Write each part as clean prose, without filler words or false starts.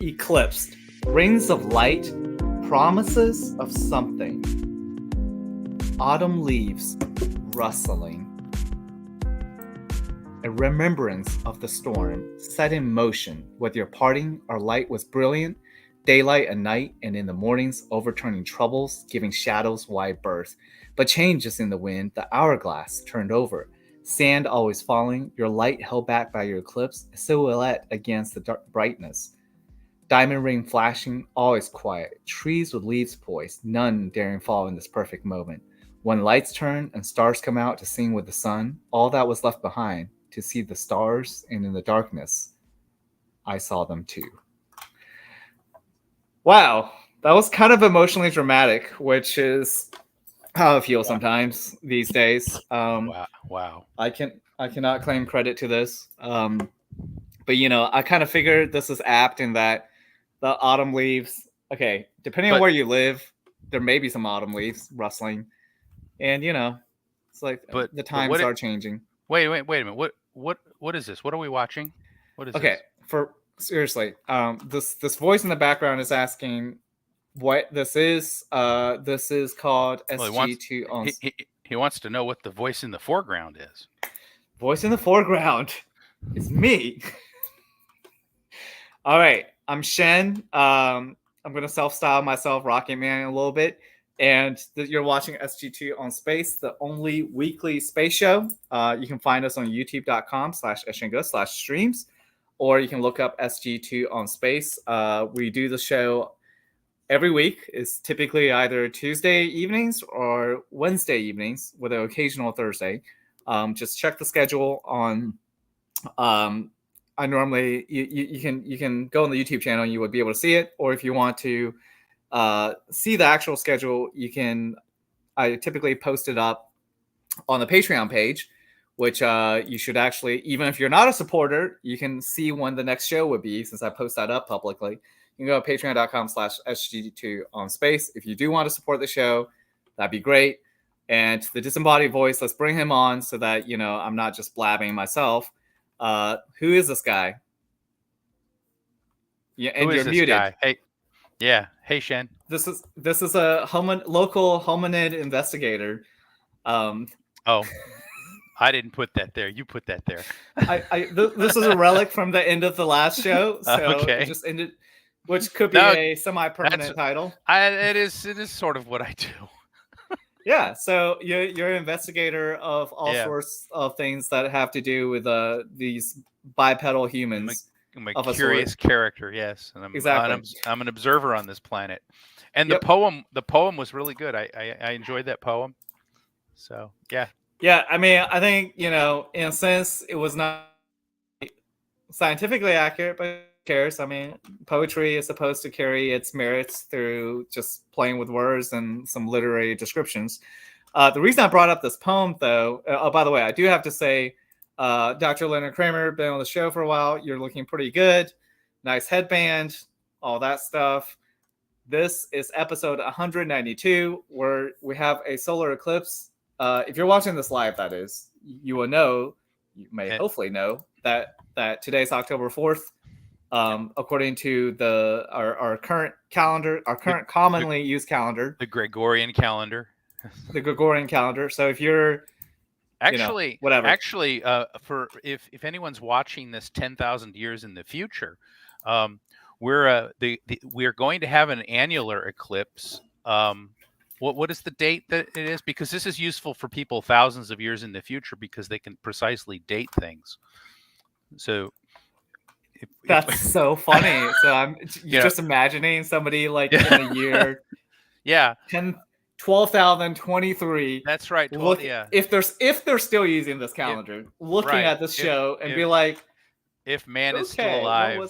eclipsed, rings of light, promises of something, autumn leaves rustling, a remembrance of the storm set in motion, whether your parting or light was brilliant, daylight and night, and in the mornings overturning troubles, giving shadows wide berth. But changes in the wind, the hourglass turned over, sand always falling, your light held back by your eclipse, a silhouette against the dark brightness. Diamond ring flashing, always quiet, trees with leaves poised, none daring fall in this perfect moment. When lights turn and stars come out to sing with the sun, all that was left behind, to see the stars, and in the darkness, I saw them too. Wow, that was kind of emotionally dramatic, which is how I feel sometimes these days. Wow. I cannot claim credit to this, but I kind of figured this is apt in that the autumn leaves. Okay, depending on where you live, there may be some autumn leaves rustling, and it's like the times are changing. Wait a minute. What is this? What are we watching? What is this? Okay, seriously, this voice in the background is asking what this is. This is called SG2. He wants to know what the voice in the foreground is. Voice in the foreground is me. All right, I'm Shen. I'm going to self-style myself Rocket Man a little bit. And you're watching SG2 on Space, the only weekly space show. You can find us on youtube.com/eshingo/streams, or you can look up SG2 on Space. We do the show every week. It's typically either Tuesday evenings or Wednesday evenings with an occasional Thursday. Just check the schedule on. I normally you can go on the YouTube channel and you would be able to see it, or if you want to see the actual schedule, I typically post it up on the Patreon page, which you should actually, even if you're not a supporter, you can see when the next show would be, since I post that up publicly. You can go to patreon.com/SG2 on Space. If you do want to support the show, that'd be great. And the disembodied voice, let's bring him on so that, I'm not just blabbing myself. Who is this guy? Yeah, and you're muted. Guy? Hey. Yeah. Hey, Shen. This is a local hominid investigator. Oh, I didn't put that there. You put that there. This is a relic from the end of the last show. So okay. It just ended, which could be a semi-permanent title. It is sort of what I do. Yeah. So you're an investigator of all sorts of things that have to do with these bipedal humans. I'm a curious character, yes. And I'm an observer on this planet. And the poem was really good. I enjoyed that poem. So, yeah. Yeah, I mean, I think, in a sense, it was not scientifically accurate, but who cares? I mean, poetry is supposed to carry its merits through just playing with words and some literary descriptions. The reason I brought up this poem, though, by the way, I do have to say, Dr. Leonard Kramer, been on the show for a while. You're looking pretty good. Nice headband, all that stuff. This is episode 192, where we have a solar eclipse. If you're watching this live, that is, you will know, you may hopefully know, that today's October 4th. According to our current calendar, our current commonly used calendar. The Gregorian calendar. The Gregorian calendar. So if you're... whatever. Actually, for if anyone's watching this 10,000 years in the future, we're going to have an annular eclipse. What is the date that it is? Because this is useful for people thousands of years in the future because they can precisely date things. So that's so funny. So I'm just imagining somebody like in a year. Yeah. 12,023. That's right. If they're still using this calendar, looking at this show and be like, if man is still alive,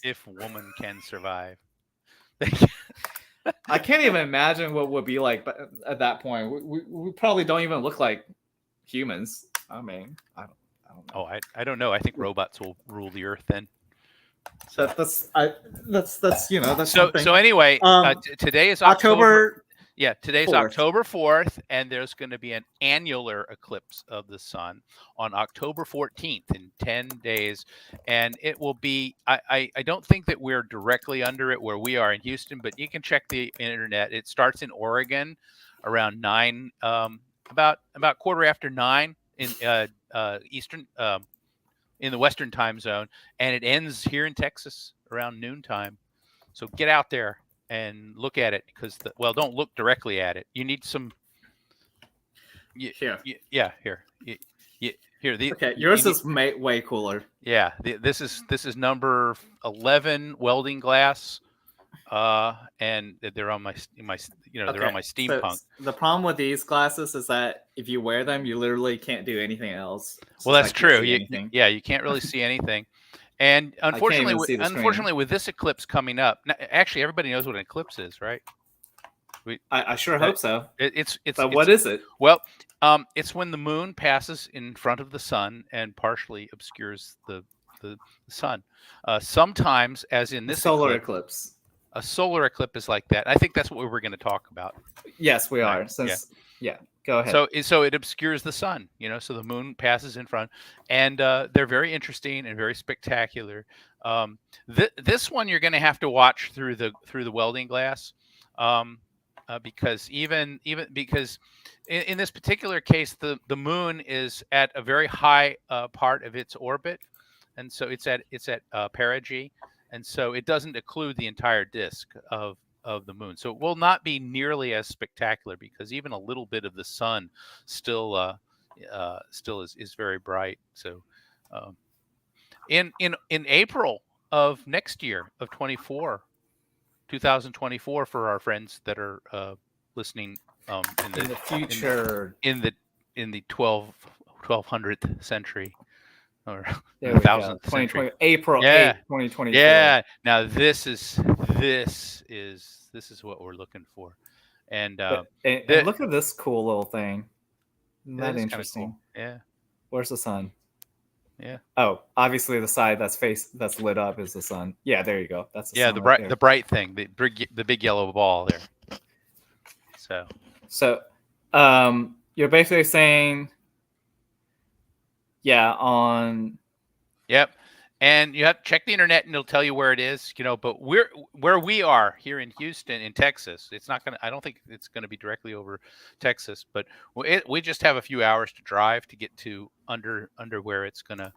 if woman can survive. I can't even imagine what would be like at that point. We probably don't even look like humans. I mean, I don't know. Oh, I don't know. I think robots will rule the earth then. So that's so anyway, today is October Yeah, today's 4th. October 4th, and there's going to be an annular eclipse of the sun on October 14th in 10 days. And it will be, I don't think that we're directly under it where we are in Houston, but you can check the internet. It starts in Oregon around 9, about 9:15 in Eastern, in the Western time zone, and it ends here in Texas around noontime. So get out there and look at it because don't look directly at it. You need some. Here. Yeah, here. Here. Okay, yours is way cooler. Yeah, this is number 11 welding glass, and they're on my they're on my steampunk. So the problem with these glasses is that if you wear them, you literally can't do anything else. Well, that's true. You can't really see anything. And unfortunately, with this eclipse coming up, actually everybody knows what an eclipse is, right? I sure hope so. But what is it? Well, it's when the moon passes in front of the sun and partially obscures the sun. Sometimes, as in this solar eclipse. A solar eclipse is like that. I think that's what we were going to talk about. Yes, we are. Go ahead. So it obscures the sun, so the moon passes in front, and they're very interesting and very spectacular. This one you're going to have to watch through the welding glass, because even because in this particular case, the moon is at a very high part of its orbit, and so it's at perigee, and so it doesn't occlude the entire disk of the moon. So it will not be nearly as spectacular because even a little bit of the sun still is very bright. So in April of next year of 2024 for our friends that are listening in the future in the 1200th century or the 1000th century. April 8th, 2024. Yeah. Now this is what we're looking for. And look at this cool little thing. Isn't that interesting? Cool. Yeah. Where's the sun? Yeah. Oh, obviously the side that's lit up is the sun. Yeah, there you go. That's the sun the bright thing, the big yellow ball there. So you're basically saying Yep. And you have to check the internet, and it'll tell you where it is, But where we are here in Houston, in Texas, it's not gonna. I don't think it's gonna be directly over Texas, but we just have a few hours to drive to get to under where it's gonna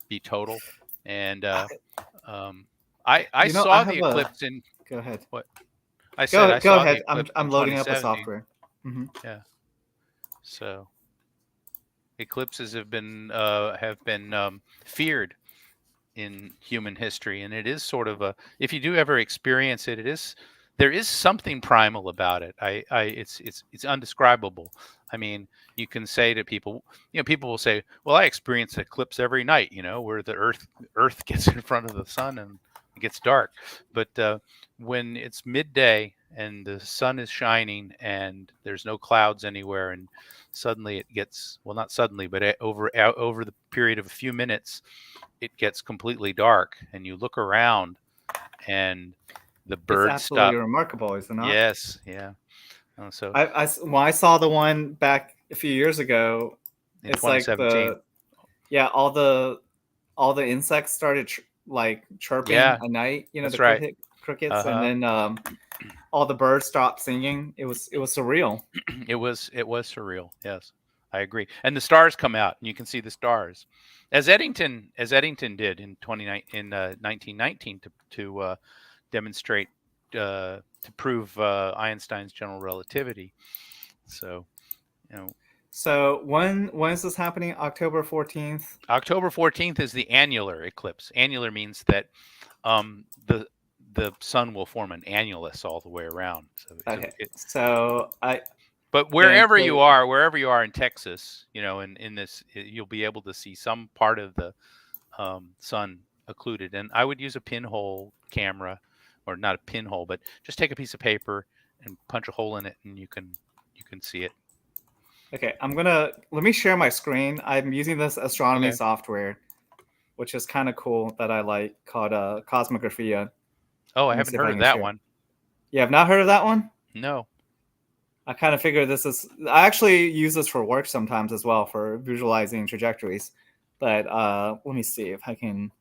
be total. And I saw the eclipse in. Go ahead. What? Go ahead. I'm loading up the software. Mm-hmm. Yeah. So eclipses have been feared in human history, and it is sort of if you do ever experience it, there is something primal about it. It's undescribable. I mean, you can say to people, people will say, well, I experience an eclipse every night, where the earth gets in front of the sun and it gets dark. But when it's midday and the sun is shining and there's no clouds anywhere, and suddenly it gets, well, not suddenly, but over the period of a few minutes, it gets completely dark, and you look around and the birds it's absolutely stop. Remarkable, is it not? Yes. Yeah. So I saw the one back a few years ago. It's like all the insects started chirping at night. That's the right. crickets, and then all the birds stopped singing. It was surreal. It was surreal. Yes, I agree. And the stars come out, and you can see the stars, as Eddington did in 1919 to demonstrate to prove Einstein's general relativity. So, So when is this happening? October 14th? October 14th is the annular eclipse. Annular means that the sun will form an annulus all the way around. So But wherever you are in Texas, in this, you'll be able to see some part of the sun occluded. And I would use a pinhole camera, or not a pinhole, but just take a piece of paper and punch a hole in it, and you can see it. Okay, let me share my screen. I'm using this astronomy software, which is kind of cool, that I like, called Cosmographia. Oh, I haven't heard of that one. You have not heard of that one? No. I kind of figure this is. I actually use this for work sometimes as well for visualizing trajectories. But let me see if I can.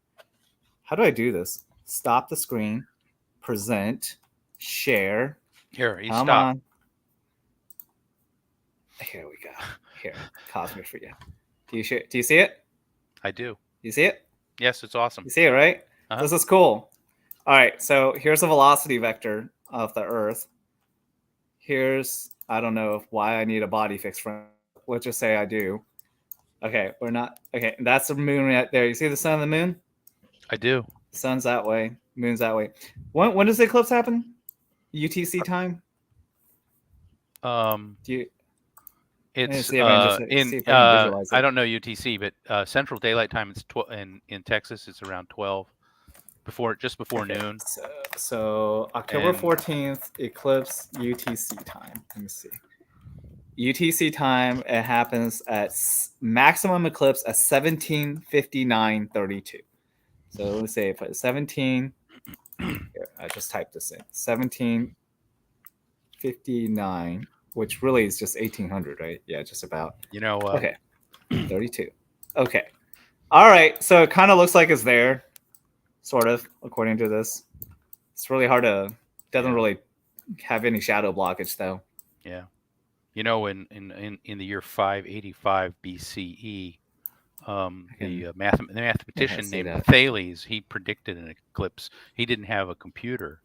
How do I do this? Stop the screen, present, share. Here, you Come stop. on. Here we go. Here, Cosmic for you. Do you share? Do you see it? I do. You see it? Yes, it's awesome. You see it, right? Uh-huh. This is cool. All right, so here's a velocity vector of the Earth. Here's, I don't know why I need a body fix from. Let's just say I do. Okay, we're not. Okay, that's the moon right there. You see the sun and the moon? I do. Sun's that way, moon's that way. When does the eclipse happen? UTC time? Um, Do you? it's See if I can just in see if I can visualize I it. don't know UTC, but Central Daylight Time. It's in Texas. It's around 12 just before Okay, noon. so October 14th eclipse UTC time. Let me see. UTC time, it happens at maximum eclipse at 17:59:32. So let's say if it's 17, here, I just typed this in 17:59, which really is just 1800, right? Yeah, just about. Okay, 32. Okay, all right. So it kind of looks like it's there, sort of, according to this. It's really hard to. Doesn't really have any shadow blockage though. Yeah. In the year 585 BCE, the mathematician named Thales, he predicted an eclipse. He didn't have a computer.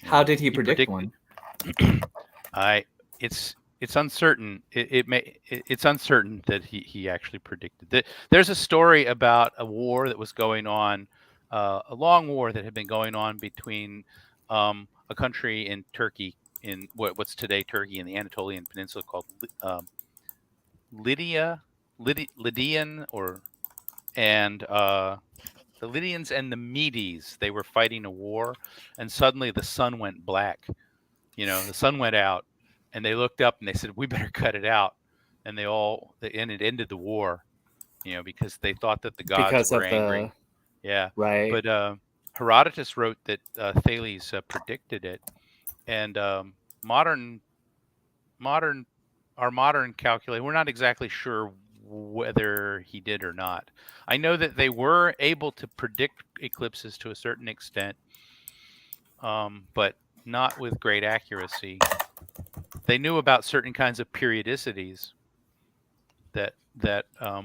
How did he predict one? It's uncertain. It's uncertain that he actually predicted that. There's a story about a war that was going on, a long war that had been going on between a country in Turkey, in what's today Turkey, in the Anatolian Peninsula, called Lydian, and the Lydians and the Medes. They were fighting a war, and suddenly the sun went black. The sun went out, and they looked up and they said, "We better cut it out." And and it ended the war, because they thought that the gods were angry. Yeah, right. But Herodotus wrote that Thales predicted it, and modern our modern calculator, we're not exactly sure whether he did or not. I know that they were able to predict eclipses to a certain extent, but not with great accuracy. They knew about certain kinds of periodicities that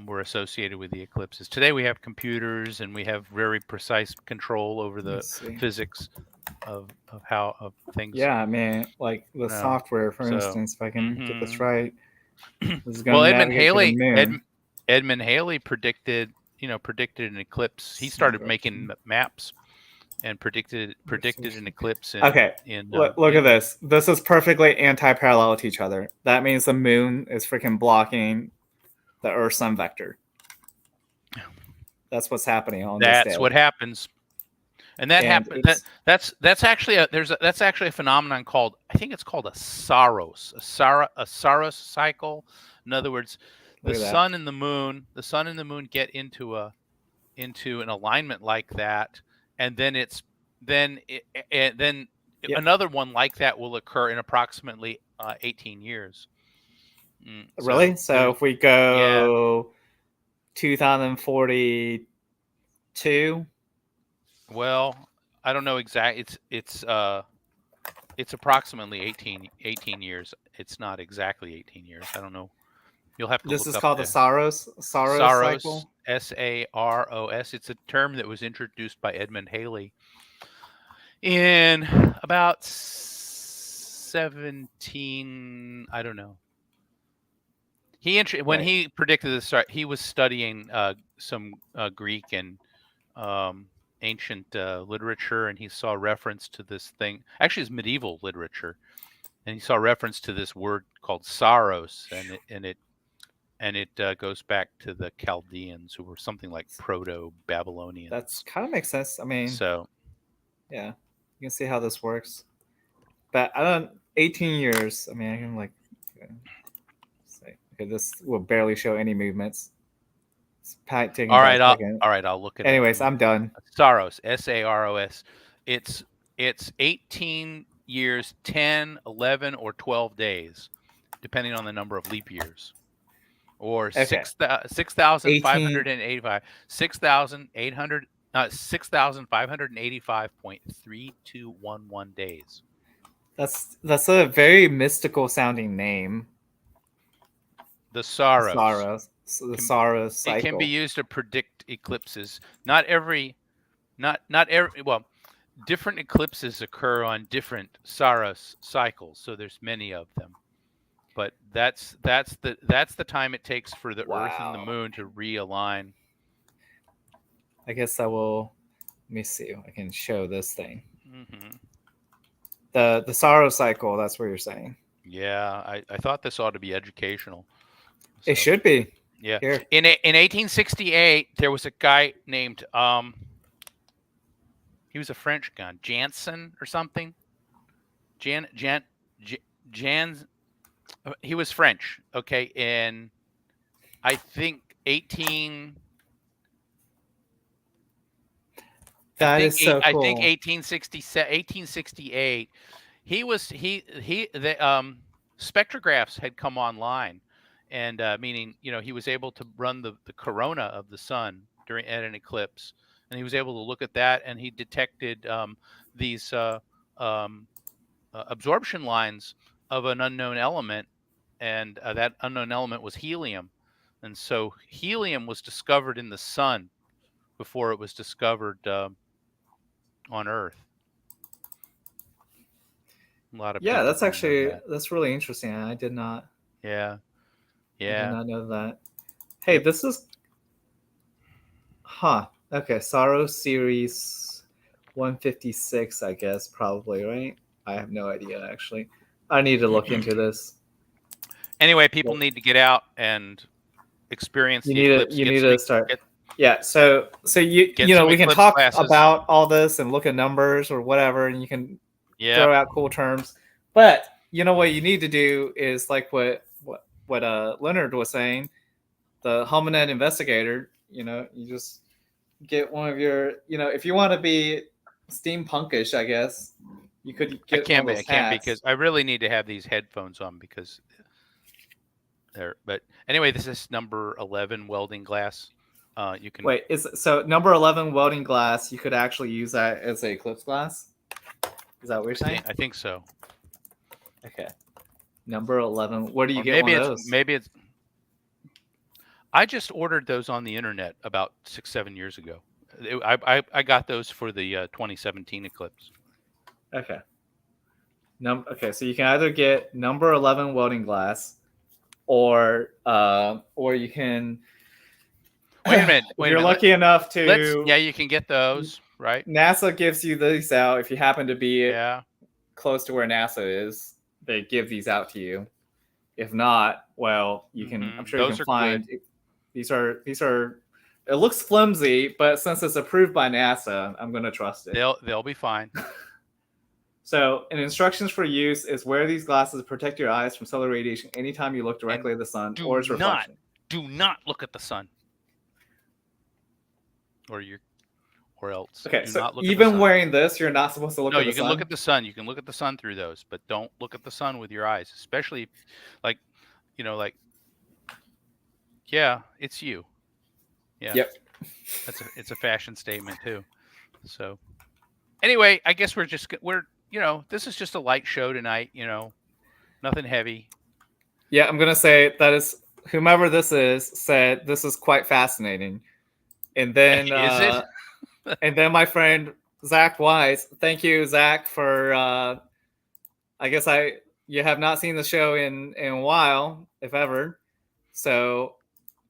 were associated with the eclipses. Today we have computers and we have very precise control over the physics of things. Yeah, I mean, like the software, for instance, if I can get this right. This is well, Edmund Halley predicted an eclipse. He started making maps and predicted an eclipse. Look at this. This is perfectly anti-parallel to each other. That means the moon is freaking blocking the Earth-Sun vector. That's what's happening on this day. That's what happens. And that happens. That's actually a phenomenon called, I think it's called a Saros cycle. In other words, the sun and the moon get into an alignment like that, and then another one like that will occur in approximately 18 years. Really? So if we go 2042. Well, I don't know exactly. It's approximately 18 years. It's not exactly 18 years. I don't know. You'll have to look up. This is called the Saros cycle. Saros. It's a term that was introduced by Edmund Halley in about 17. I don't know. When he predicted this, he was studying some Greek and ancient literature, and he saw reference to this thing. Actually, it's medieval literature, and he saw reference to this word called Saros, and it goes back to the Chaldeans, who were something like Proto-Babylonians. That's kind of makes sense. I mean, so yeah, you can see how this works. But I don't. 18 years. I mean, I can say, okay, this will barely show any movements. All right, I'll look at it. Anyways, I'm done. Saros, Saros. It's 18 years 10, 11, or 12 days, depending on the number of leap years. Or Okay. 6,585, 6,585.3211 days. That's a very mystical sounding name. The Saros. The Saros It can be cycle. used to predict eclipses. Not every, well, different eclipses occur on different Saros cycles, so there's many of them. But that's the time it takes for the Earth and the Wow. Moon to realign. I guess I will. Let me see. I can show this thing. Mm-hmm. The Saros cycle. That's what you're saying. Yeah, I thought this ought to be educational. So, it should be. Yeah. Here. In 1868, there was a guy named he was a French guy, Janssen or something. Jans. He was French. Okay, in I think 1868. The spectrographs had come online, and meaning he was able to run the corona of the sun at an eclipse, and he was able to look at that, and he detected these absorption lines of an unknown element, and that unknown element was helium. And so helium was discovered in the sun before it was discovered on Earth. A lot of that's actually that's really interesting. I did not. Yeah. I did not know that. Hey, this is. Okay, Saros series 156, I guess, probably, right? I have no idea, actually. I need to look into this. Anyway, people need to get out and experience the eclipse. You need to start. So we can talk about all this and look at numbers or whatever, and you can throw out cool terms. But what you need to do is like what Leonard was saying, the hominid investigator. You just get one of your, if you want to be steampunkish, I guess you could get I can't because I really need to have these headphones on because they're. But anyway, this is number 11 welding glass. You can wait. So number 11 welding glass? You could actually use that as an eclipse glass. Is that what you're saying? I think so. Okay. Number 11. Where do you get one of those? Maybe it's. I just ordered those on the internet about 6-7 years ago. I got those for the 2017 eclipse. Okay. Okay, so you can either get number 11 welding glass, or you can. Wait a minute. You're lucky enough to. Yeah, you can get those, right? NASA gives you these out if you happen to be close to where NASA is. They give these out to you. If not, well, you can. I'm sure you can find. Good. These are. It looks flimsy, but since it's approved by NASA, I'm going to trust it. They'll be fine. So, instructions for use is wear these glasses to protect your eyes from solar radiation anytime you look directly at the sun or its reflection. Do not look at the sun. Or else. Okay, so even wearing this, you're not supposed to look at the sun? No, you can look at the sun. You can look at the sun through those, but don't look at the sun with your eyes, especially it's you. Yeah. Yep. It's a fashion statement too. So anyway, I guess we're this is just a light show tonight, nothing heavy. Yeah, I'm going to say that is whomever this is said this is quite fascinating. And then is it? And then my friend Zach Wise, thank you, Zach, for I guess you have not seen the show in a while, if ever. So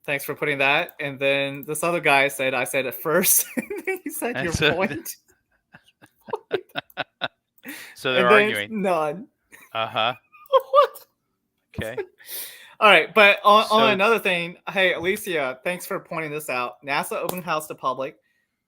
thanks for putting that. And then this other guy said I said it first. He said your point. So they're arguing. None. Uh-huh. What? Okay. All right, but on another thing, hey Alicia, thanks for pointing this out. NASA open house to public.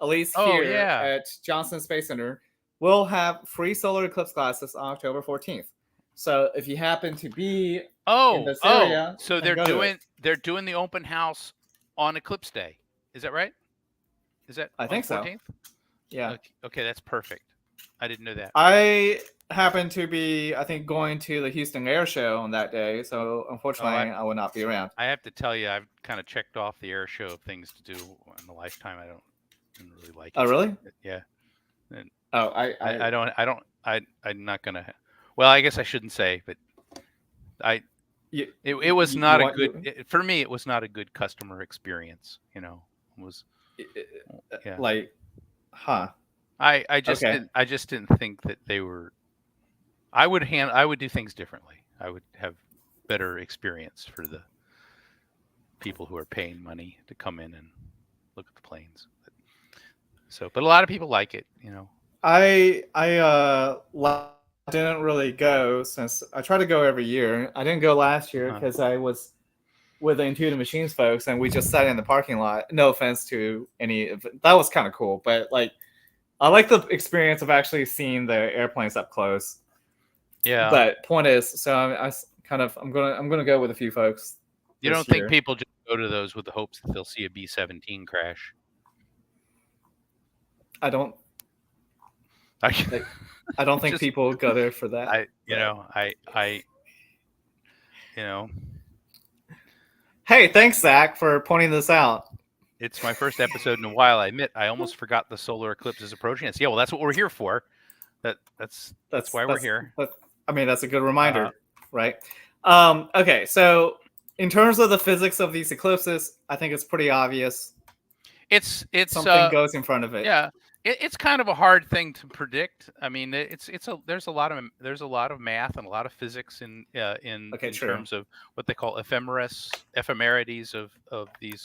At least here at Johnson Space Center, we'll have free solar eclipse glasses on October 14th. So if you happen to be in this area, so they're doing the open house on Eclipse Day. Is that right? Is that I think 14th? So. Yeah. Okay, that's perfect. I didn't know that. I happened to be, I think, going to the Houston Air Show on that day, so Oh, unfortunately, I will not be around. I have to tell you, I've kind of checked off the air show of things to do in a lifetime. Didn't really like Oh, it. really? Yeah, and Oh, I'm not gonna. Well, I guess I shouldn't say, but I you, it was you not a want good you for me. It was not a good customer experience. It was yeah. like, huh? Okay. I just didn't think that they were. I would do things differently. I would have better experience for the people who are paying money to come in and look at the planes. But a lot of people like it. I didn't really go since I try to go every year. I didn't go last year Uh-huh. because I was with the Intuitive Machines folks, and we just sat in the parking lot. No offense to any, that was kind of cool, but like I like the experience of actually seeing the airplanes up close. Yeah. But point is, so I'm gonna go with a few folks You this don't think year. people just go to those with the hopes that they'll see a B-17 crash? I don't I like, I don't think just people go there for that. I you But know you know hey, thanks Zach for pointing this out. it's my first episode in a while. I admit I almost forgot the solar eclipse is approaching us. Yeah, well, that's what we're here for. That's why we're here. I mean, that's a good Uh, reminder, right? Okay, so in terms of the physics of these eclipses, I think it's pretty obvious. it's Something goes in front of it. Yeah, it's kind of a hard thing to predict. I mean, there's a lot of math and a lot of physics Okay, in true. terms of what they call ephemerides of these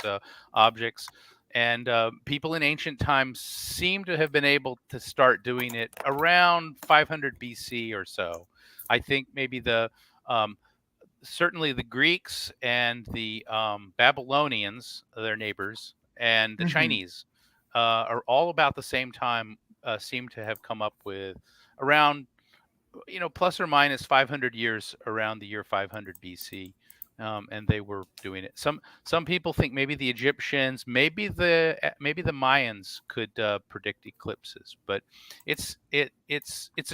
objects. And people in ancient times seem to have been able to start doing it around 500 BC or so. I think maybe um, certainly the Greeks and the Babylonians, their neighbors, and the Mm-hmm. Chinese are all about the same time. Seem to have come up with around plus or minus 500 years around the year 500 BC. And they were doing it. Some people think maybe the Egyptians, maybe the Mayans could predict eclipses, but it's a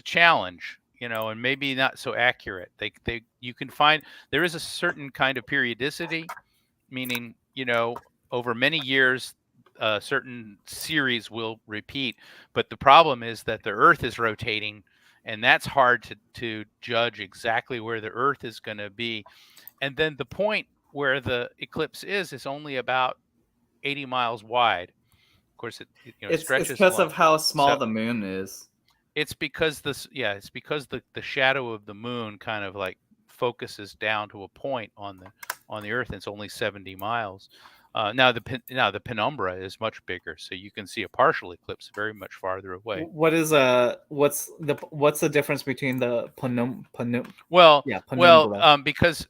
challenge, and maybe not so accurate. They you can find there is a certain kind of periodicity, meaning over many years a certain series will repeat, but the problem is that the Earth is rotating, and that's hard to judge exactly where the Earth is going to be. And then the point where the eclipse is only about 80 miles wide. Of course, it It's stretches because along. of how small So the moon is. it's because the shadow of the moon kind of like focuses down to a point on the Earth. And it's only 70 miles. Now the penumbra is much bigger, so you can see a partial eclipse very much farther away. What's the difference between the Well, penumbra? because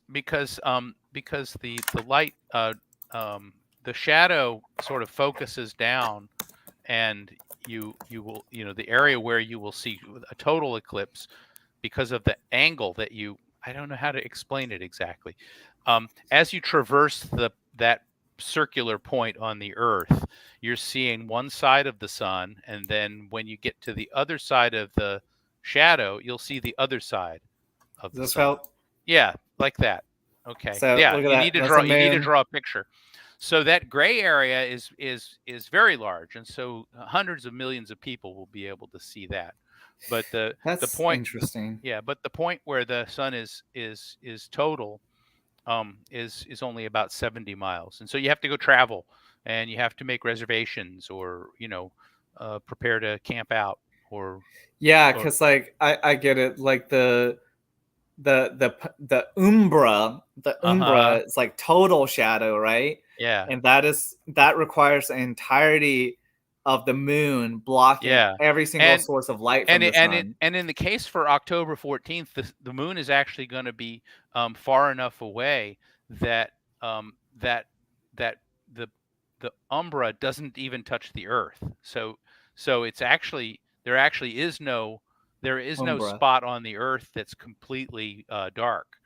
the light the shadow sort of focuses down, and you will the area where you will see a total eclipse because of the angle that you I don't know how to explain it exactly. As you traverse that circular point on the Earth, you're seeing one side of the sun, and then when you get to the other side of the shadow, you'll see the other side of Does the this sun. help? Yeah, like that. Okay. So Yeah, look at that. That's a you need to moon. draw a picture. So that gray area is very large, and so hundreds of millions of people will be able to see that. But the That's point interesting. yeah, but the point where the sun is total is only about 70 miles. And so you have to go travel, and you have to make reservations, or prepare to camp out, or Yeah, or because like I get it. Like the uh-huh. umbra is like total shadow, right? Yeah. And that requires the entirety of the moon blocking Yeah. every single And source of light from the sun. and in the case for October 14th, the moon is actually going to be far enough away that that that the umbra doesn't even touch the Earth. So it's actually there is no Umbra. spot on the Earth that's completely dark,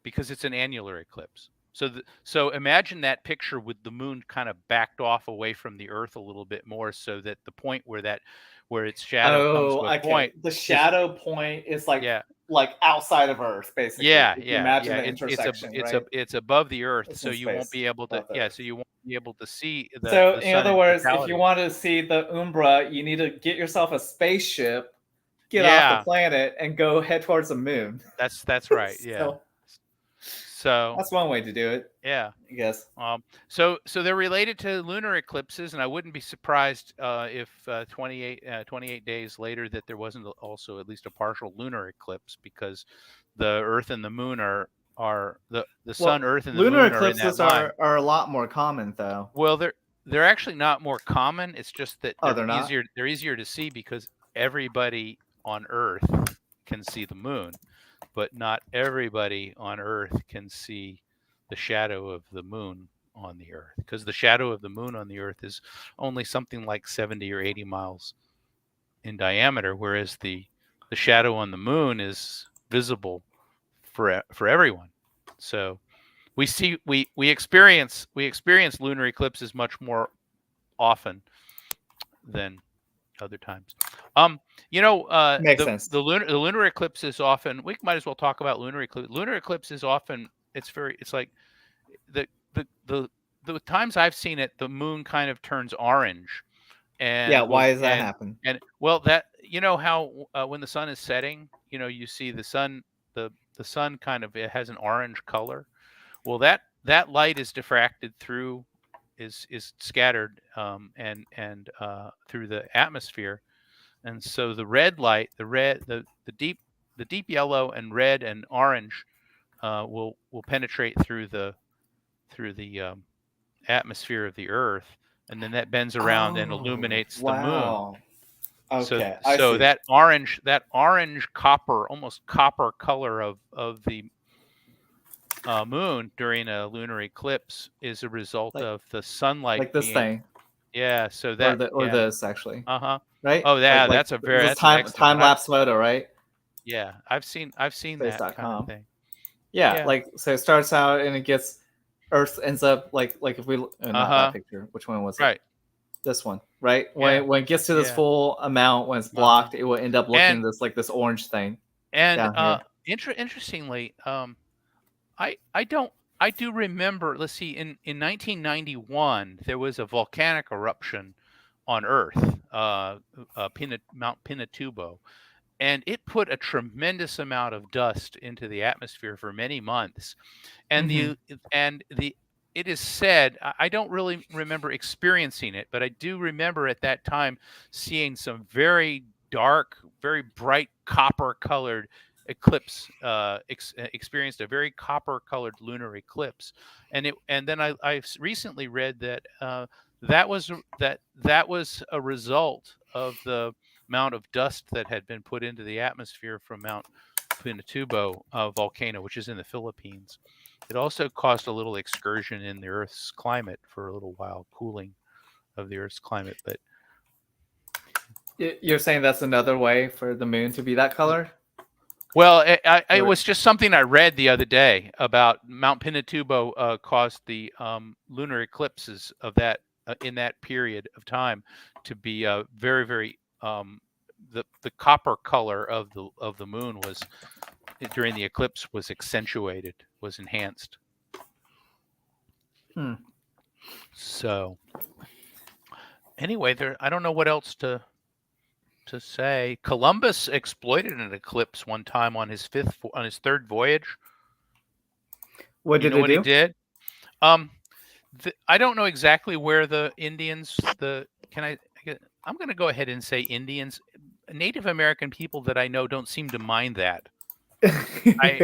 because it's an annular eclipse. So imagine that picture with the moon kind of backed off away from the Earth a little bit more, so that the point where its shadow comes Oh, to a okay. point The is shadow point is yeah. like outside of Earth, basically. Yeah, If you yeah, imagine yeah. the intersection, right? It's above the Earth, It's so in you won't space be able to above the Earth. so you won't be able to see So, the in sun other in words, if you totality. want to see the Umbra, you need to get yourself a spaceship, get off the Yeah, planet, and go head towards the moon. that's right. Yeah. So So that's one way to do it, yeah. I guess. So they're related to lunar eclipses, and I wouldn't be surprised if 28 days later that there wasn't also at least a partial lunar eclipse, because the Earth and the Moon are the Sun, Well, Earth, and the lunar Moon are in that eclipses line. are a lot more common, though. Well, they're actually not more common. It's just that Oh, they're not? they're easier to see because everybody on Earth can see the Moon, but not everybody on Earth can see the shadow of the Moon on the Earth, because the shadow of the Moon on the Earth is only something like 70 or 80 miles in diameter, whereas the shadow on the Moon is visible for everyone. So we experience lunar eclipses much more often than other times. Makes sense. The lunar eclipse is often, we might as well talk about lunar eclipse. Lunar eclipse is often, it's like the the the the times I've seen it, the moon kind of turns orange, Yeah, and why does that happen? well, that, you know how when the sun is setting, you see the sun kind of, it has an orange color. Well, that light is diffracted through, is scattered, through the atmosphere, and so the red light, the deep yellow and red and orange, will penetrate through the atmosphere of the Earth, and then that bends around and Oh, illuminates the moon. wow. So Okay, I see. that orange copper, almost copper color of the moon during a lunar eclipse is a result Like of the sunlight like this being, thing yeah. So or that, or yeah. this actually, Uh-huh. right? Oh, yeah, Like this that's an excellent time lapse photo, right? yeah, I've seen that kind of Space.com. thing. Yeah, Yeah. like so it starts out and it gets Earth ends up like if we not that Uh-huh. picture. Which one was it? Right. This one, right? Yeah. When it gets to this Yeah. full amount, when it's Uh-huh. blocked, it will end up looking And this orange thing and down here. interestingly, I don't I do remember, let's see, in 1991 there was a volcanic eruption on Earth, Mount Pinatubo, and it put a tremendous amount of dust into the atmosphere for many months. And Hmm. the it is said, I don't really remember experiencing it, but I do remember at that time seeing some very dark, very bright copper colored eclipse, experienced a very copper colored lunar eclipse. And then I recently read that that was a result of the amount of dust that had been put into the atmosphere from Mount Pinatubo volcano, which is in the Philippines. It also caused a little excursion in the Earth's climate for a little while, cooling of the Earth's climate. But You're saying that's another way for the moon to be that color? well, it was just something I read the other day about Mount Pinatubo caused the lunar eclipses of that in that period of time to be very, very the copper color of the moon was during the eclipse was accentuated, was enhanced. Hmm. So anyway, I don't know what else to say. Columbus exploited an eclipse one time on his third voyage. What You did know they what he do? did? Um, I don't know exactly where the Indians. I'm going to go ahead and say Indians, Native American people that I know don't seem to mind that. I,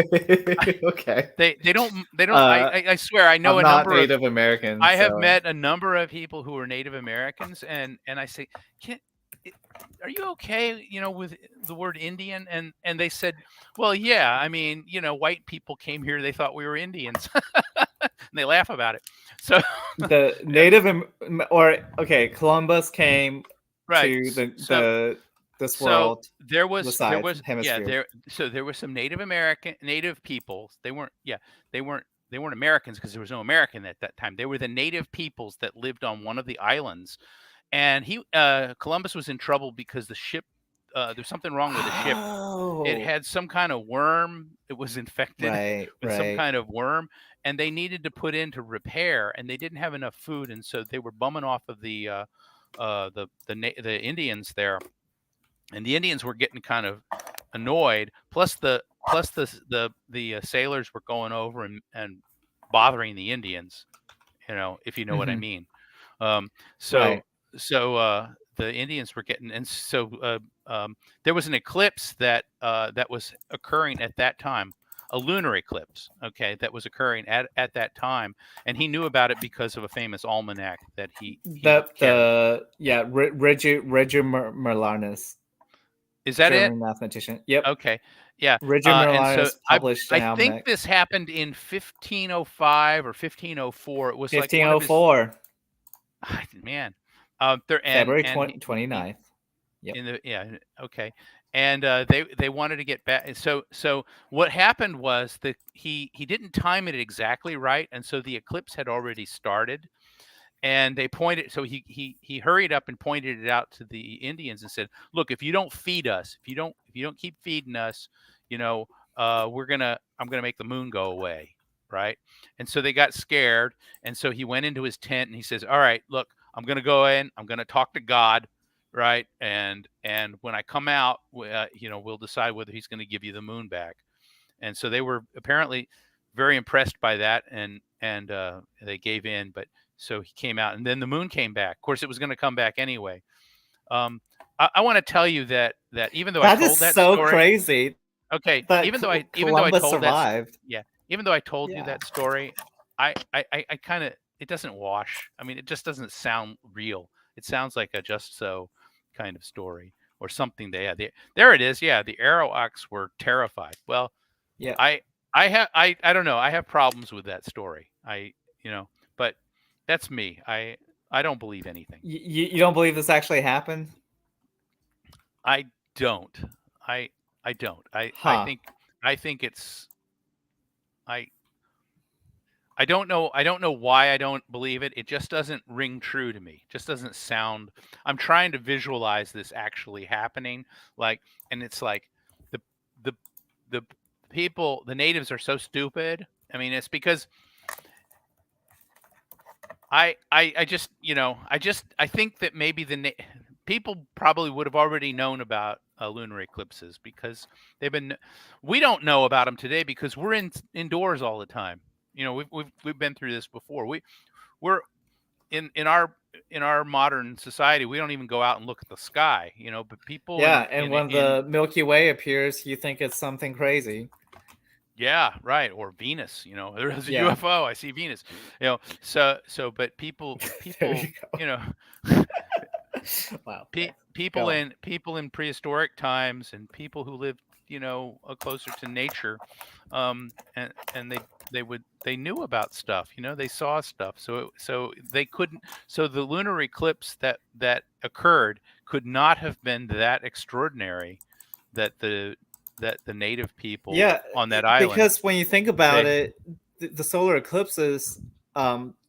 Okay. they don't. I swear I know I'm a not number of. Native American, I have so met a number of people who are Native Americans, and I say, are you okay, with the word Indian? And they said, well, yeah, I mean, white people came here, they thought we were Indians. And they laugh about it. So the Native or okay, Columbus came right. to So this world, there the was side yeah, hemisphere. there were some Native people. They weren't Americans because there was no American at that time. They were the native peoples that lived on one of the islands. And Columbus was in trouble because the ship, there's something wrong with the ship. It Oh, had some kind of worm. It was infected right, with some right. kind of worm, and they needed to put in to repair, and they didn't have enough food, and so they were bumming off of the Indians there, and the Indians were getting kind of annoyed. Plus the sailors were going over and bothering the Indians, if you know what I Hmm. mean. Um, Right. so so the Indians were getting, and so there was an eclipse that was occurring at that time, a lunar eclipse, okay, that was occurring at that time, and he knew about it because of a famous almanac that he carried. Yeah, Regiu Merlanus, Is that it? German mathematician. Yep, Okay, yeah, Regiu and so Merlanus I published I an think almanac. this happened in 1505 or 1504. It was like one of his 1504, man, there February and 29th. Yep. in the yeah, okay, and they wanted to get back. So what happened was that he didn't time it exactly right, and so the eclipse had already started, and they pointed. So he hurried up and pointed it out to the Indians and said, "Look, if you don't feed us, if you don't keep feeding us, you know, I'm gonna make the moon go away." Right. And so they got scared. And so he went into his tent and he says, "All right, look, I'm going to go in. I'm going to talk to God. Right. And when I come out, we'll decide whether he's going to give you the moon back." And so they were apparently very impressed by that, and they gave in. But so he came out, and then the moon came back. Of course, it was going to come back anyway. Um, I want to tell you that even though I That is told that so story, crazy okay, that even though I Columbus told that, survived. yeah, even though I told you Yeah. that story, I kind of, it doesn't wash. I mean, it just doesn't sound real. It sounds like a just so kind of story or something. There it is. Yeah, the Arawaks were terrified. Well, Yeah. I I don't know. I have problems with that story. But that's me. I don't believe anything. You don't believe this actually happened? I don't. I I don't. Huh. I think it's I I don't know. I don't know why I don't believe it. It just doesn't ring true to me. It just doesn't sound. I'm trying to visualize this actually happening, like, and it's like the the the the natives are so stupid. I mean, it's because I just I think that maybe people probably would have already known about lunar eclipses because they've been. We don't know about them today because we're indoors all the time. We've been through this before. We're in our modern society. We don't even go out and look at the sky. But people Yeah, in and in when in the Milky Way appears, you think it's something crazy. yeah, right, or Venus. There's a Yeah. UFO. I see Venus. But There you people, go. you know. Wow. Okay. People Go on. in prehistoric times and people who lived closer to nature, and they knew about stuff, they saw stuff, so they couldn't, so the lunar eclipse that occurred could not have been that extraordinary that the native people Yeah, on that island, because when you think about they it, the solar eclipses,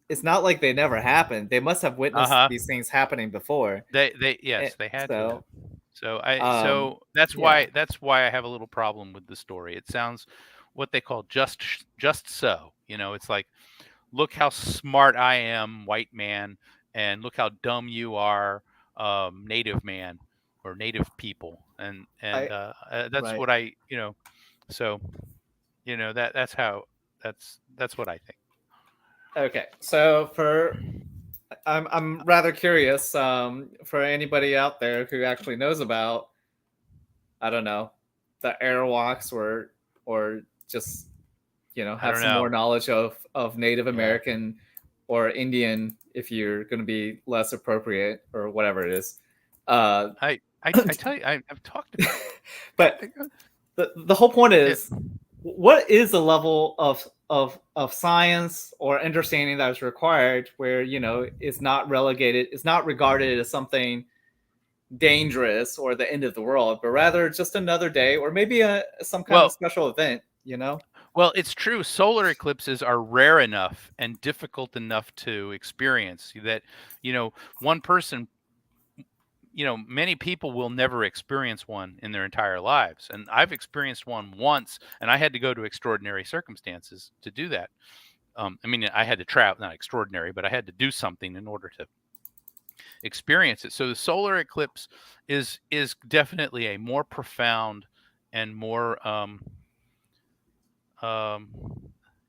it's not like they never happened. They must have witnessed uh-huh these things happening before. yes, they had to have. So, So yeah, that's why I have a little problem with the story. It sounds what they call just so. It's like, look how smart I am, white man, and look how dumb you are, native man or native people, and I that's right. what so that's what I think. Okay, so I'm rather curious for anybody out there who actually knows about, I don't know, the airwalks or just I have don't some more know. knowledge of Native Yeah, American or Indian if you're going to be less appropriate or whatever it is. Uh, I tell you, I've talked about. but I, the whole point it, is, what is the level of science or understanding that is required where it's not relegated, it's not regarded as something dangerous or the end of the world, but rather just another day or maybe some kind of well, special event. Well, it's true. Solar eclipses are rare enough and difficult enough to experience that, one person, many people will never experience one in their entire lives. And I've experienced one once, and I had to go to extraordinary circumstances to do that. I mean, I had to travel, not extraordinary, but I had to do something in order to experience it. So the solar eclipse is definitely a more profound and more um,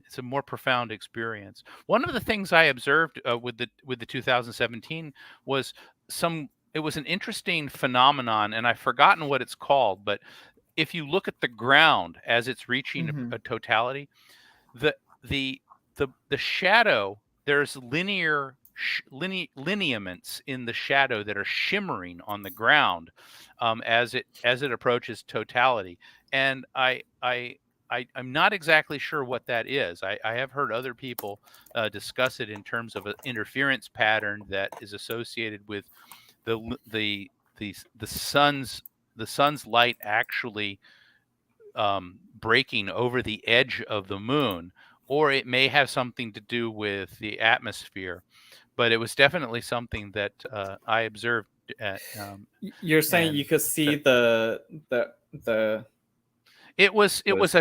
it's a more profound experience. One of the things I observed with the 2017 was it was an interesting phenomenon, and I've forgotten what it's called. But if you look at the ground as it's reaching Mm-hmm. a totality, the the the shadow, there's lineaments in the shadow that are shimmering on the ground as it approaches totality. And I'm not exactly sure what that is. I have heard other people discuss it in terms of an interference pattern that is associated with the the sun's light actually breaking over the edge of the moon, or it may have something to do with the atmosphere. But it was definitely something that I observed. You're saying you And could see the it was was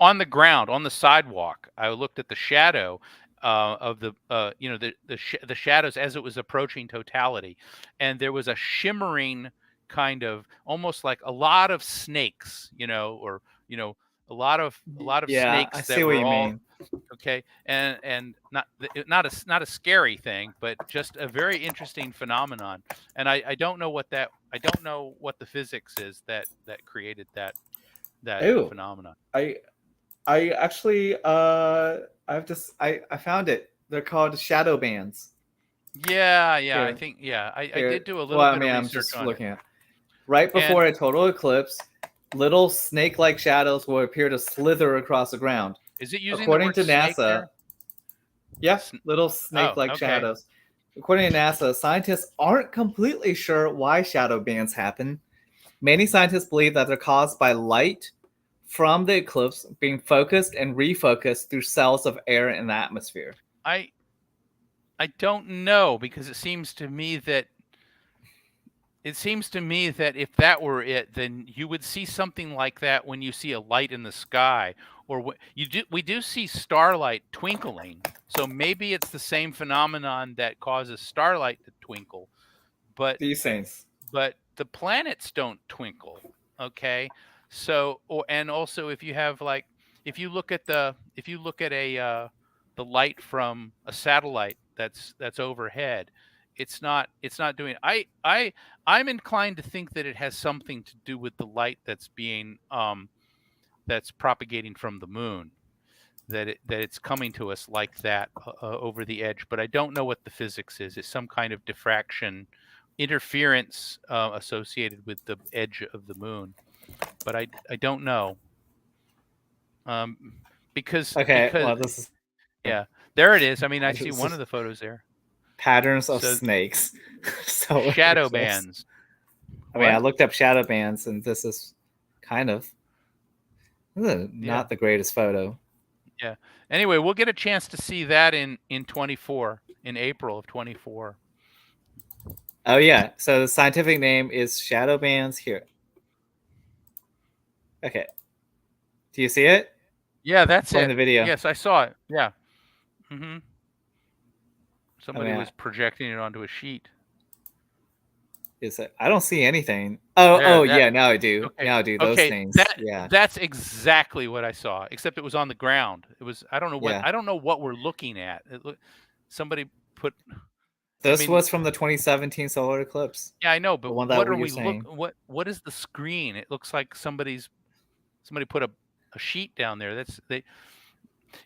on the ground, on the sidewalk. I looked at the shadow of the the shadows as it was approaching totality, and there was a shimmering kind of, almost like a lot of snakes, or a lot of yeah, I snakes see that what were you all mean. okay, and not a scary thing, but just a very interesting phenomenon. And I don't know I don't know what the physics is that created that Oh, phenomenon. I I actually I found it. They're called shadow bands. Yeah, I Here, think, yeah, I here. did do a Well, little I bit of mean, I'm research just on it. looking at right before And a total eclipse, little snake-like shadows will appear to slither across the ground. is it using the According word to snake NASA, there? yeah, Sn- little oh, snake-like okay. shadows. According to NASA, scientists aren't completely sure why shadow bands happen. Many scientists believe that they're caused by light from the eclipse being focused and refocused through cells of air in the atmosphere. I I don't know, because it seems to me that if that were it, then you would see something like that when you see a light in the sky, or we do see starlight twinkling. So maybe it's the same phenomenon that causes starlight to twinkle, but These things. the planets don't twinkle. Okay, so, and also, if you have, like, if you look at a the light from a satellite that's overhead, it's not doing, I'm inclined to think that it has something to do with the light that's propagating from the moon, that it's coming to us like that over the edge. But I don't know what the physics is. It's some kind of diffraction interference associated with the edge of the moon. But I don't know, um, Okay, because well, this is yeah, there it is. I mean, I see this one of is the photos there. patterns of So snakes. Solar shadow eclipse. bands. I mean, I What? looked up shadow bands, and this is kind of Yeah, not the greatest photo. yeah. Anyway, we'll get a chance to see that in 24, in April of 24. Oh yeah, so the scientific name is shadow bands. Here. Okay, do you see it? Yeah, that's Playing it. the video. Yes, I saw it. Yeah. Hmm. I Somebody mean, was projecting it onto a sheet. is it? I don't see anything. Oh, There, oh that yeah, now I do. okay. Now I do those Okay, things. Yeah, that's exactly what I saw, except it was on the ground. It was, yeah. I don't know what we're looking at. Somebody put, I This mean, was from the 2017 solar eclipse, yeah, I know, the but one that what are you're we saying. what is the screen? It looks like somebody put a sheet down there.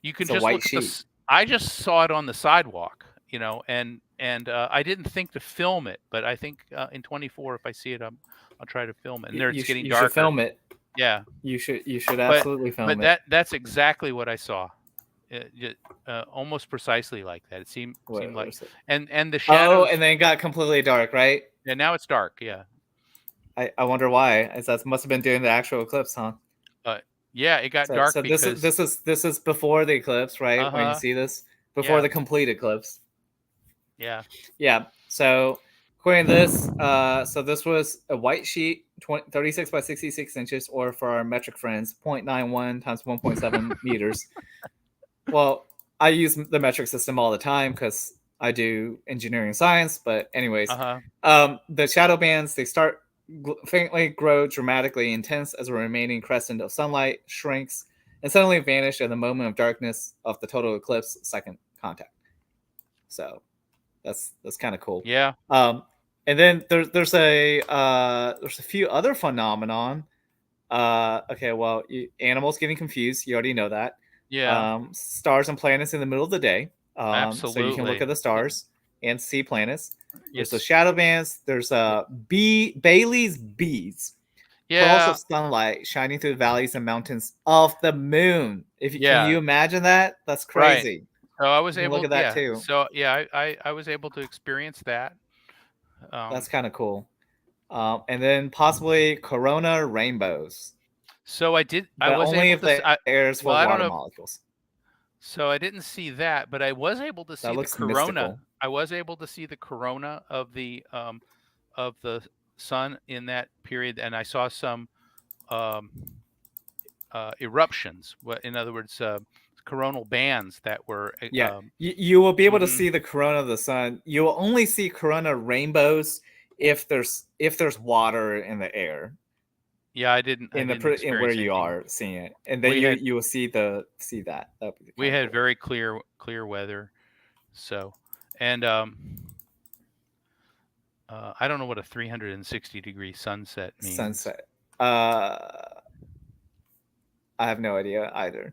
You can It's a just white look at sheet. I just saw it on the sidewalk, and I didn't think to film it, but I think in 24, if I see it, I'll try to film it. And there, it's getting You should darker. film it. Yeah, You should but absolutely film but it. that's exactly what I saw. Almost precisely like that. It seemed What like, was it? and the Oh, shadows. and then it got completely dark, right? Yeah, now it's dark. Yeah, I wonder why. As that must have been during the actual eclipse, huh? Yeah, it got dark So because this is before the eclipse, right? When you uh-huh. see this, before Yeah. the complete eclipse. Yeah. Yeah. So according to this, so this was a white sheet, 36 by 66 inches, or for our metric friends, 0.91 times 1.7 meters. Well, I use the metric system all the time because I do engineering science. But anyways, Uh-huh. the shadow bands, they start faintly grow dramatically intense as a remaining crescent of sunlight shrinks and suddenly vanish at the moment of darkness of the total eclipse second contact. So that's kind of cool. Yeah. And then there's a few other phenomenon. Okay, well, animals getting confused. You already know that. Yeah. Stars and planets in the middle of the day. So you can look Absolutely. at the stars and see planets. There's the It's shadow bands. There's Bailey's beads, pearls yeah. of sunlight shining through the valleys and mountains of the moon. If you can Yeah. you imagine that? That's Right. crazy. So I was You can look able at that yeah. too. So yeah, I was able to experience that. That's Um kind of cool. And then possibly corona rainbows, so I but was only able if to the air is full well, of I don't water know. molecules. So I didn't see that, but I was able to That see the looks corona. mystical. I was able to see the corona of the sun in that period, and I saw some um, eruptions. In other words, coronal bands that were. Yeah, you will be able to Mhm. see the corona of the sun. You will only see corona rainbows if there's water in the air Yeah, I didn't in where experience you anything. are seeing it, and then We had you will see that. That would be we kind of had cool. very clear weather. So, and I don't know what a 360-degree sunset means. Sunset. Uh, I have no idea either.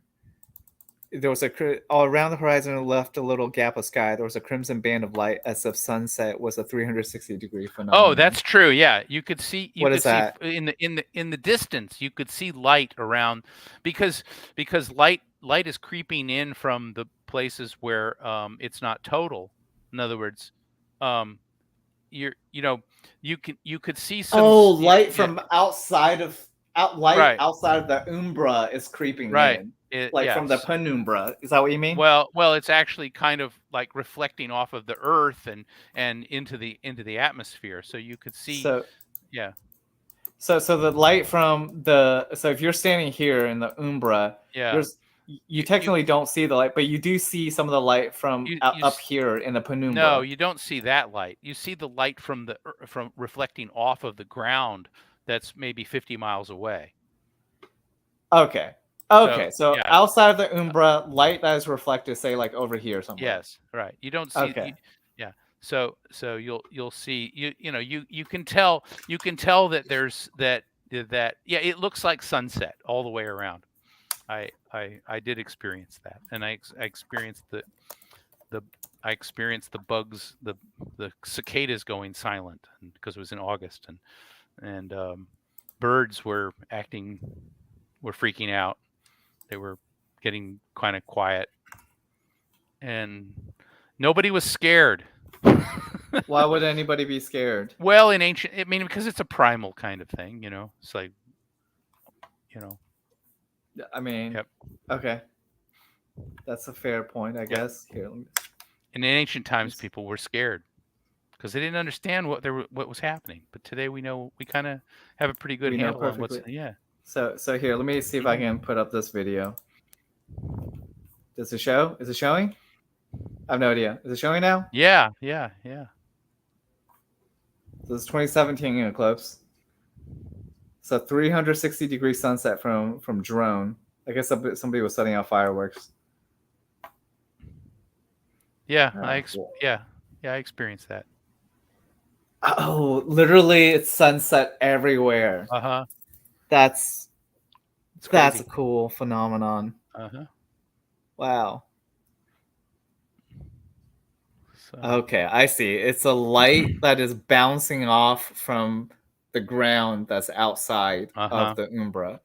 There was all around the horizon left a little gap of sky. There was a crimson band of light as if sunset was a 360-degree Oh, phenomenon. that's true. Yeah, What is that? in the distance you could see light around because light is creeping in from the places where it's not total. In other words, um you know you could see Oh, light yeah, from outside of light right, outside of the umbra is creeping right. in, It, like from the yes. penumbra. Is that what you mean? Well, it's actually kind of like reflecting off of the earth and into the atmosphere. So you could see, So yeah, so the light from the so if you're standing here in the umbra, yeah. there's you You technically don't see the light, but you do see some of the light from you up here in the no, penumbra. you don't see that light. You see the light from from reflecting off of the ground that's maybe 50 miles away. Okay. So, Okay. So yeah. outside of the umbra, light that is reflected, say like over here somewhere. Yes, right. You don't see Okay. yeah. So you'll see you can tell that there's that yeah, it looks like sunset all the way around. I did experience that. And I experienced the I experienced the bugs, the cicadas going silent because it was in August and birds were freaking out. They were getting kind of quiet, and nobody was scared. Why would anybody be scared? Well, in ancient, I mean, because it's a primal kind of thing, you know. It's like, you know, I mean, yep, okay. That's a fair point, I yep. guess. Here, let me, And in ancient times, people were scared because they didn't understand what was happening. But today we know we kind of have a pretty good we know handle on what's perfectly. yeah. So here, let me see if I Mhm. can put up this video. Does it show? Is it showing? I have no idea. Is it showing now? Yeah, yeah, yeah. So it's 2017 eclipse. So 360-degree sunset from drone. I guess somebody was setting off fireworks. Yeah, Cool. yeah, yeah, I experienced that. Oh, literally, it's sunset everywhere. Uh-huh. That's It's that's a crazy. cool phenomenon. Uh-huh. Wow. So, Okay, I see. It's a light that is bouncing off from the ground that's outside of uh-huh. the umbra.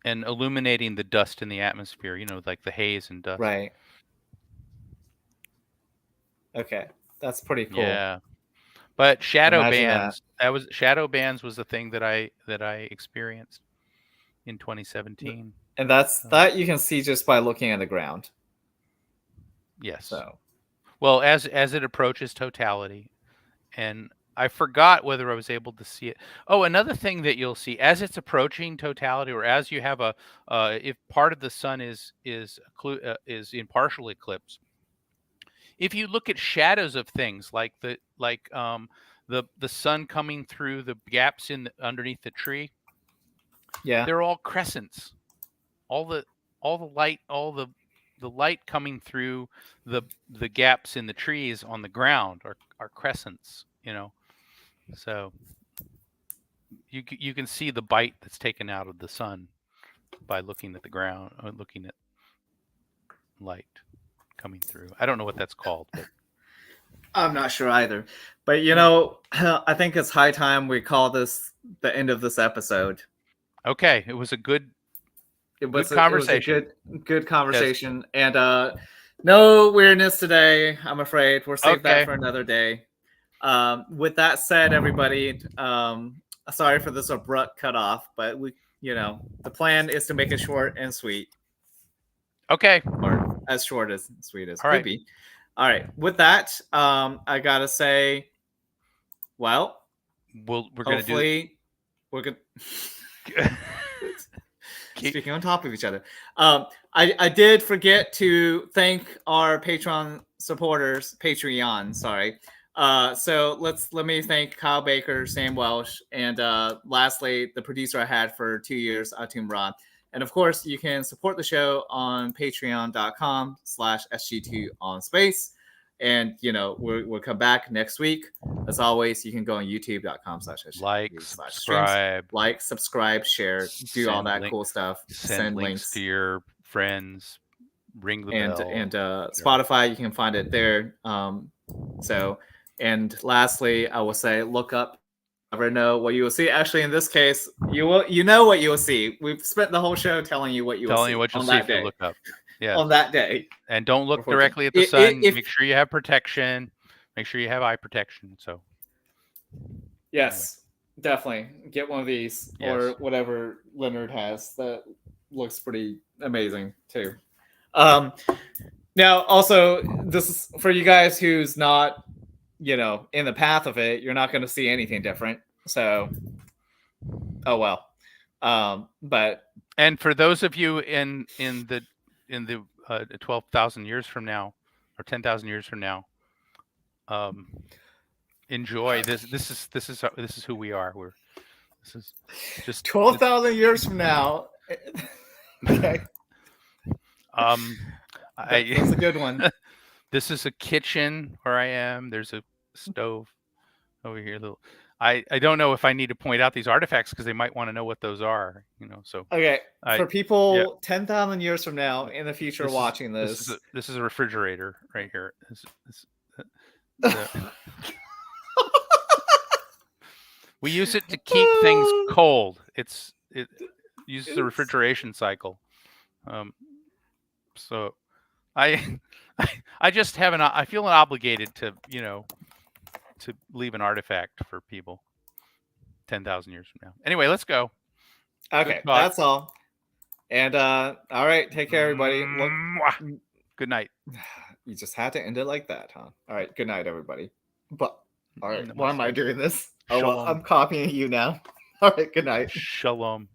And illuminating the dust in the atmosphere, like the haze and dust. Right. Okay. That's pretty cool. Yeah. But Imagine that. shadow bands was the thing that I experienced. in 2017. And that you can see just by looking at the ground. Yes. So, well, as it approaches totality, and I forgot whether I was able to see it. Oh, another thing that you'll see as it's approaching totality, or as you have a if part of the sun is in partial eclipse. If you look at shadows of things like the sun coming through the gaps underneath the tree, yeah. they're all crescents. All the light, the light coming through the gaps in the trees on the ground are crescents. So you can see the bite that's taken out of the sun by looking at the ground, or looking at light coming through. I don't know what that's called, but I'm not sure either. But I think it's high time we call this the end of this episode. okay, it was a good conversation. It was a good conversation. Yes. And no weirdness today, I'm afraid. We'll save that for another day. With that said, everybody, sorry for this abrupt cutoff, but the plan is to make it short and sweet. Okay. Or as short as sweet as could be. All right. With that, I gotta say, well, we're gonna do. We're good. Speaking on top of each other. I did forget to thank our Patreon supporters. Sorry. So let me thank Kyle Baker, Sam Welsh, and lastly, the producer I had for 2 years, Atum Ra. And of course, you can support the show on patreon.com/SG2 on space. And we'll come back next week. As always, you can go on youtube.com/SG2/streams. Like, subscribe, share, do all that cool stuff. Send links to your friends. Ring the bell. And Spotify, you can find it there. And lastly, I will say, look up. Never know what you will see. Actually, in this case, you know what you will see. We've spent the whole show telling you what you will see. Telling you what you'll see if you look up. Yeah. On that day. And don't look directly at the sun. Make sure you have protection. Make sure you have eye protection. So. Yes, definitely get one of these or whatever Leonard has. That looks pretty amazing too. Now, also, this is for you guys who's not, in the path of it. You're not going to see anything different. So, oh well. But for those of you in the 12,000 years from now, or 10,000 years from now, enjoy this. This is who we are. This is just 12,000 years from now. Okay. That's a good one. This is a kitchen where I am. There's a stove over here. I don't know if I need to point out these artifacts because they might want to know what those are. So okay. For people 10,000 years from now in the future watching this is a refrigerator right here. We use it to keep things cold. It uses the refrigeration cycle. So I just I feel obligated to to leave an artifact for people 10,000 years from now. Anyway, let's go. Okay, that's all. And all right, take care, everybody. Good night. You just had to end it like that, huh? All right, good night, everybody. But all right, why am I doing this? Oh, well, I'm copying you now. All right, good night. Shalom.